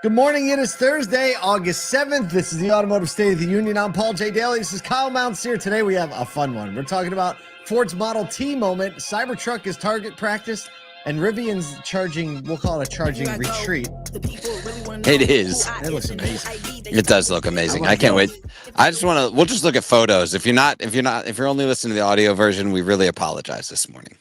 Good morning. It is Thursday, August 7th. This is the Automotive State of the Union. I'm Paul J. Daly. This is Kyle Mountsier. Today we have a fun one. We're talking about Ford's Model T moment. Cybertruck is target practice, and Rivian's charging, we'll call it a charging retreat. It is. It looks amazing. It does look amazing. I can't wait. I just want to, we'll just look at photos. If you're only listening to the audio version, we really apologize this morning.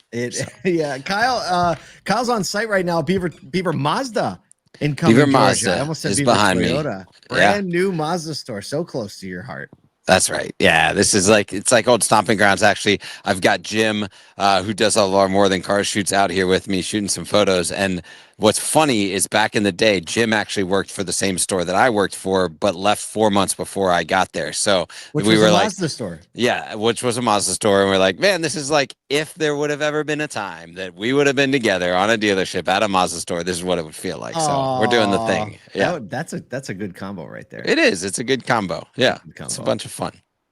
Yeah. Kyle's on site right now. Beaver Mazda. Incoming Beaver Georgia. Mazda I almost said is Beaver behind Toyota. me. Brand new Mazda store, so close to your heart. That's right. Yeah, this is it's like old stomping grounds. Actually, I've got Jim, who does a lot more than car shoots, out here with me shooting some photos. And what's funny is back in the day, Jim actually worked for the same store that I worked for, but left 4 months before I got there. So Which we was were a like, Mazda store. Yeah, which was a Mazda store. And we're like, man, this is like if there would have ever been a time that we would have been together on a dealership at a Mazda store, this is what it would feel like. So we're doing the thing. Yeah, that's a good combo right there. it is. It's a good combo. Yeah, Good combo. it's a bunch of fun.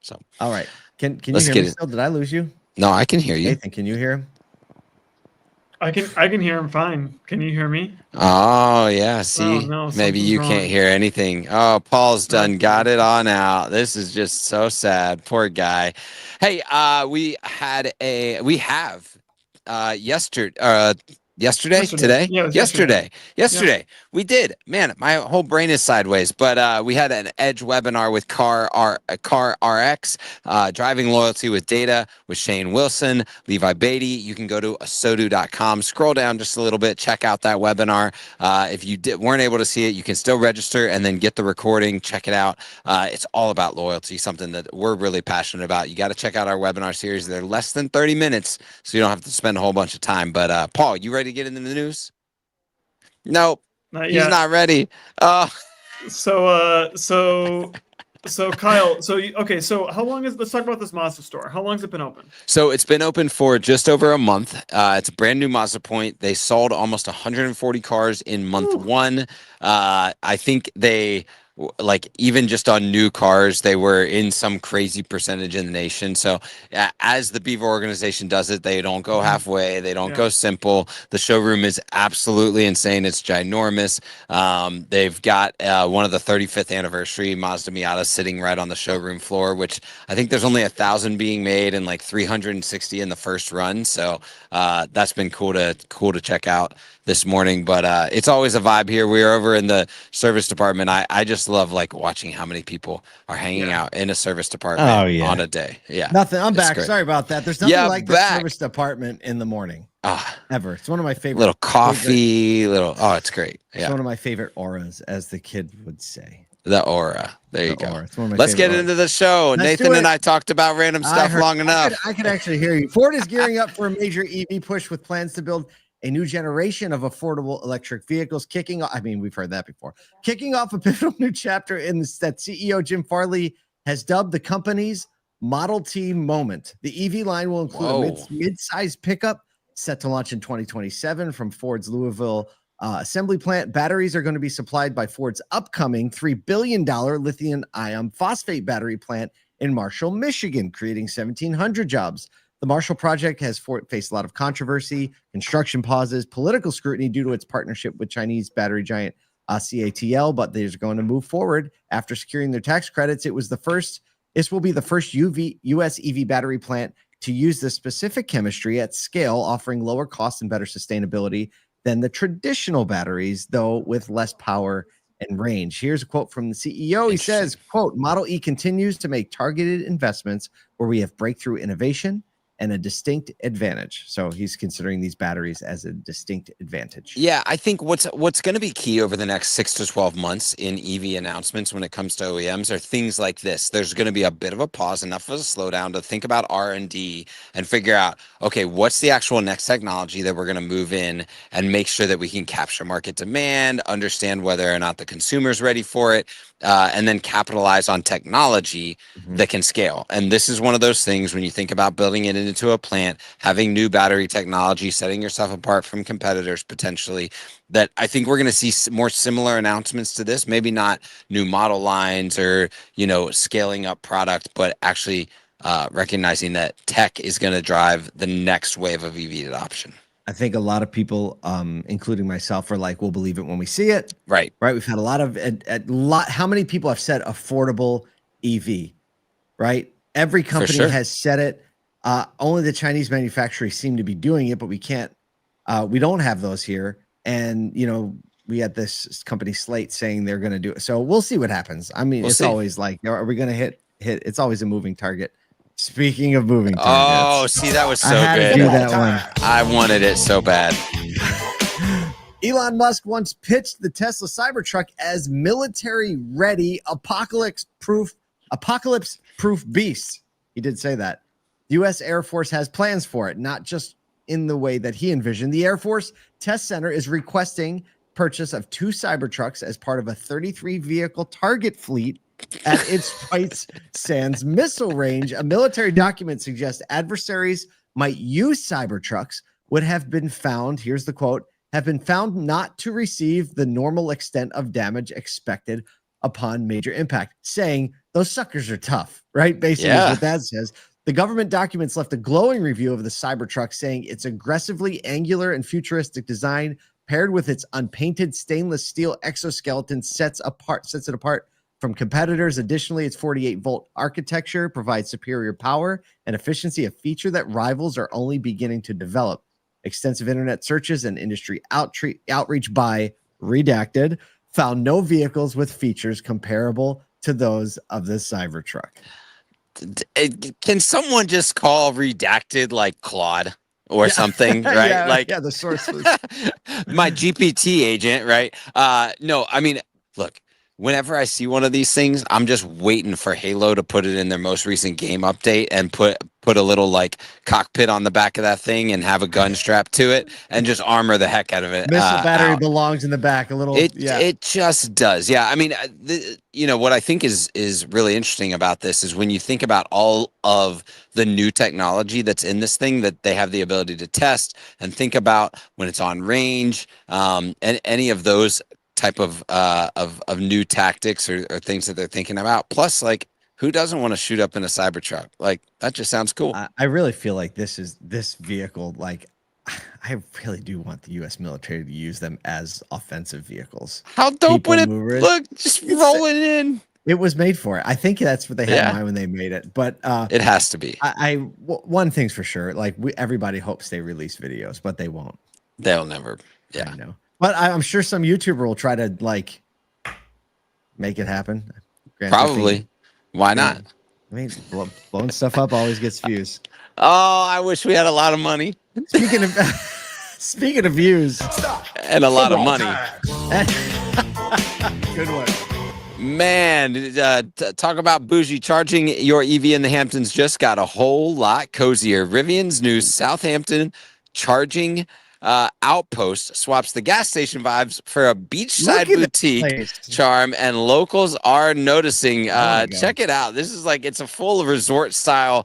So all right, can you Let's hear get me it. still? Did I lose you? No, I can hear you. Nathan, can you hear him? I can hear him fine. Can you hear me? Oh yeah, see, Oh, no, maybe you something's can't wrong. hew anything. Oh, Paul's done got it on out. This is just so sad. Poor guy. Hey, we have yesterday, today, Yeah, it was yesterday we did. Man, my whole brain is sideways. But we had an Edge webinar with Car RX, driving loyalty with data with Shane Wilson, Levi Beatty. You can go to asodu.com, scroll down just a little bit, check out that webinar. If you weren't able to see it, you can still register and then get the recording. Check it out. It's all about loyalty, something that we're really passionate about. You got to check out our webinar series. They're less than 30 minutes, so you don't have to spend a whole bunch of time. But Paul, you ready to get into the news? Nope, Not he's yet. not ready. Oh, So Kyle, so how long let's talk about this Mazda store. How long has it been open? so it's been open for just over a month. It's a brand new Mazda point. They sold almost 140 cars in month one. I think they, like, even just on new cars, they were in some crazy percentage in the nation. So as the Beaver organization does it, they don't go halfway. They don't go simple. The showroom is absolutely insane. It's ginormous. They've got one of the 35th anniversary Mazda Miata sitting right on the showroom floor, which I think there's only 1,000 being made and like 360 in the first run. So that's been cool to check out this morning. But it's always a vibe here. We're over in the service department. I just love like watching how many people are hanging out in a service department on a day. Yeah, Nothing. I'm back. great. Sorry about that. There's nothing like the service department in the morning ever. It's one of my favorite. Little coffee, it's great. It's Yeah, one of my favorite auras, as the kid would say. the aura. There you go. Aura. It's one of my Let's favorite get into the show. Let's Nathan do and it. I talked about random stuff long enough. I could actually hear you. Ford is gearing up for a major EV push with plans to build a new generation of affordable electric vehicles. We've heard that before. Kicking off a pivotal new chapter in this that CEO Jim Farley has dubbed the company's Model T moment. The EV line will include a mid-size pickup set to launch in 2027 from Ford's Louisville assembly plant. Batteries are going to be supplied by Ford's upcoming $3 billion lithium ion phosphate battery plant in Marshall, Michigan, creating 1,700 jobs. The Marshall project has faced a lot of controversy, construction pauses, political scrutiny due to its partnership with Chinese battery giant CATL, but they're going to move forward after securing their tax credits. This will be the first U.S. EV battery plant to use this specific chemistry at scale, offering lower cost and better sustainability than the traditional batteries, though with less power and range. Here's a quote from the CEO. He says, quote, Model E continues to make targeted investments where we have breakthrough innovation and a distinct advantage. So he's considering these batteries as a distinct advantage. Yeah, I think what's going to be key over the next 6 to 12 months in EV announcements when it comes to OEMs are things like this. There's going to be a bit of a pause, enough of a slowdown to think about R&D and figure out, okay, what's the actual next technology that we're going to move in and make sure that we can capture market demand, understand whether or not the consumer's ready for it, and then capitalize on technology that can scale. And this is one of those things when you think about building it into a plant, having new battery technology, setting yourself apart from competitors potentially, that I think we're going to see more similar announcements to this, maybe not new model lines or, scaling up product, but actually recognizing that tech is going to drive the next wave of EV adoption. I think a lot of people, including myself, are like, we'll believe it when we see it. Right. Right. We've had a lot of how many people have said affordable EV, right? Every company sure. has said it. Only the Chinese manufacturers seem to be doing it, but we can't, we don't have those here. And, you know, we had this company Slate saying they're going to do it. So we'll see what happens. I mean, it's always like, are we going to hit? It's always a moving target. Speaking of moving targets. Oh, see, that was so I had good. to do that one. I wanted it so bad. Elon Musk once pitched the Tesla Cybertruck as military-ready, apocalypse-proof beast. He did say that. The U.S. Air Force has plans for it, not just in the way that he envisioned. The Air Force Test Center is requesting purchase of 2 Cybertrucks as part of a 33-vehicle target fleet at its White Sands missile range. A military document suggests adversaries might use Cybertrucks would have been found, here's the quote, have been found not to receive the normal extent of damage expected upon major impact, saying those suckers are tough, right? Basically, is what that says. The government documents left a glowing review of the Cybertruck, saying its aggressively angular and futuristic design, paired with its unpainted stainless steel exoskeleton, sets it apart from competitors. Additionally, its 48-volt architecture provides superior power and efficiency, a feature that rivals are only beginning to develop. Extensive internet searches and industry outreach by Redacted found no vehicles with features comparable to those of the Cybertruck. Can someone just call Redacted like Claude or something, right? The source was my GPT agent, right? No, I mean, look, whenever I see one of these things, I'm just waiting for Halo to put it in their most recent game update and put a little like cockpit on the back of that thing and have a gun strapped to it and just armor the heck out of it. Missile battery belongs in the back. It just does. Yeah. I mean, what I think is really interesting about this is when you think about all of the new technology that's in this thing that they have the ability to test, and think about when it's on range, and any of those type of new tactics or things that they're thinking about. Plus, like, who doesn't want to shoot up in a Cybertruck? Like, that just sounds cool. I really feel like this vehicle, like, I really do want the U.S. military to use them as offensive vehicles. How dope would it look? Just rolling in. It was made for it. I think that's what they had in mind when they made it. But it has to be. One thing's for sure. Like, everybody hopes they release videos, but they won't. They'll never. Yeah. I know. But I'm sure some YouTuber will try to like make it happen. Probably. Why not? I mean, blowing stuff up always gets views. Oh, I wish we had a lot of money. Speaking of views and a lot of money. Good one. Man, talk about bougie. Charging your EV in the Hamptons just got a whole lot cozier. Rivian's new Southampton charging outpost swaps the gas station vibes for a beachside boutique charm, and locals are noticing. Check it out. This is like, it's a full resort style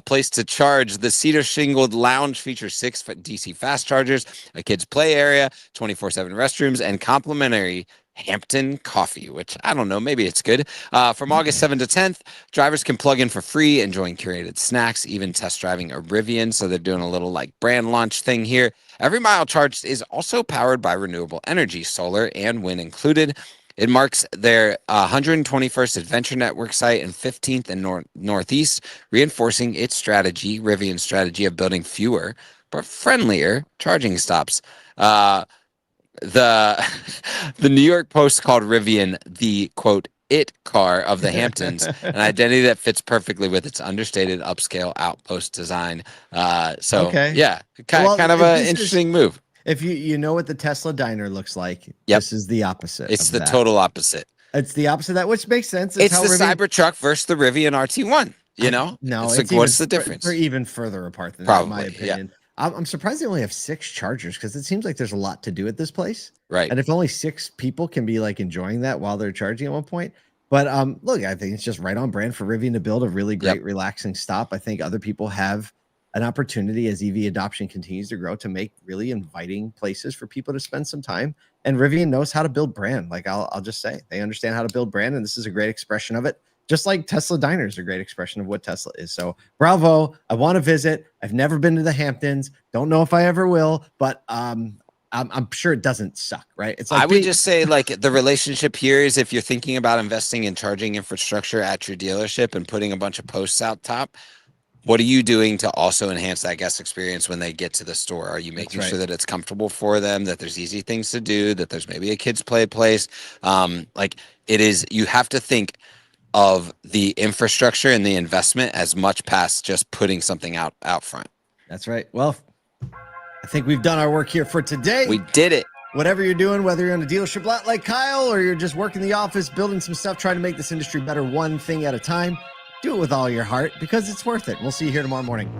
place to charge. The cedar shingled lounge features 6 DC fast chargers, a kids play area, 24/7 restrooms, and complimentary Hampton coffee, which I don't know, maybe it's good. From August 7th to 10th, drivers can plug in for free, enjoying curated snacks, even test driving a Rivian. So they're doing a little like brand launch thing here. Every mile charged is also powered by renewable energy, solar and wind included. It marks their 121st Adventure Network site and 15th in Northeast, reinforcing its strategy, Rivian's strategy of building fewer but friendlier charging stops. The New York Post called Rivian the, quote, it car of the Hamptons, an identity that fits perfectly with its understated upscale outpost design. Kind of an interesting move. If you know what the Tesla diner looks like, this is the opposite. It's the total opposite. It's the opposite of that, which makes sense. It's the Cybertruck versus the Rivian RT1. What's the difference? They're even further apart than that, in my opinion. Yeah. I'm surprised they only have 6 chargers, because it seems like there's a lot to do at this place. Right. And if only 6 people can be like enjoying that while they're charging at one point. But look, I think it's just right on brand for Rivian to build a really great, relaxing stop. I think other people have an opportunity as EV adoption continues to grow to make really inviting places for people to spend some time. And Rivian knows how to build brand. Like, I'll just say, they understand how to build brand, and this is a great expression of it. just like Tesla diners are a great expression of what Tesla is. So bravo. I want to visit. I've never been to the Hamptons. Don't know if I ever will, but I'm sure it doesn't suck, right? It's like I would just say, like, the relationship here is if you're thinking about investing in charging infrastructure at your dealership and putting a bunch of posts out top, what are you doing to also enhance that guest experience when they get to the store? Are you making sure that it's comfortable for them, that there's easy things to do, that there's maybe a kids play place? Like, it is, you have to think of the infrastructure and the investment as much past just putting something out front. That's right. Well, I think we've done our work here for today. We did it. Whatever you're doing, whether you're on a dealership lot like Kyle or you're just working the office, building some stuff, trying to make this industry better one thing at a time, do it with all your heart because it's worth it. We'll see you here tomorrow morning.